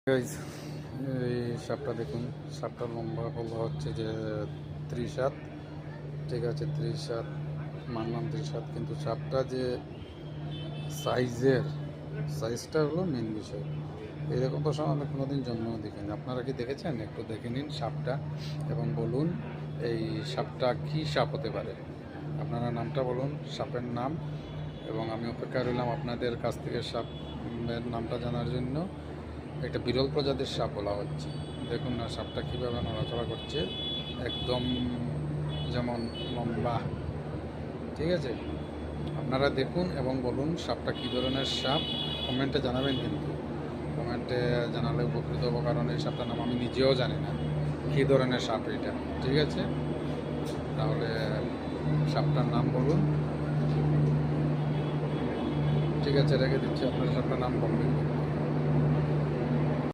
Guys, এই সাপটা দেখুন। সাপটার লম্বা বলা হচ্ছে যে 30 হাত। ঠিক আছে, 30 হাত মানলাম, 30 হাত, কিন্তু সাপটা যে সাইজটা হলো মেন বিষয়। এরকম তো আমি কোনোদিন জন্মেও দেখিনি। আপনারা কি দেখেছেন? একটু দেখে নিন সাপটা এবং বলুন এই সাপটা কী সাপ হতে পারে। আপনারা নামটা বলুন, সাপের নাম, এবং আমি অপেক্ষা রইলাম আপনাদের কাছ থেকে সাপের নামটা জানার জন্য। একটা বিরল প্রজাতির সাপ বলা হচ্ছে। দেখুন না সাপটা কীভাবে নড়াচড়া করছে, একদম যেমন লম্বা। ঠিক আছে, আপনারা দেখুন এবং বলুন সাপটা কী ধরনের সাপ। কমেন্টে জানাবেন, কিন্তু কমেন্টে জানালে উপকৃত হবো, কারণ এই সাপটার নাম আমি নিজেও জানি না কী ধরনের সাপ এটা। ঠিক আছে, তাহলে সাপটার নাম বলুন। ঠিক আছে, রেখে দিচ্ছি, আপনার সাপটার নাম বলবেন।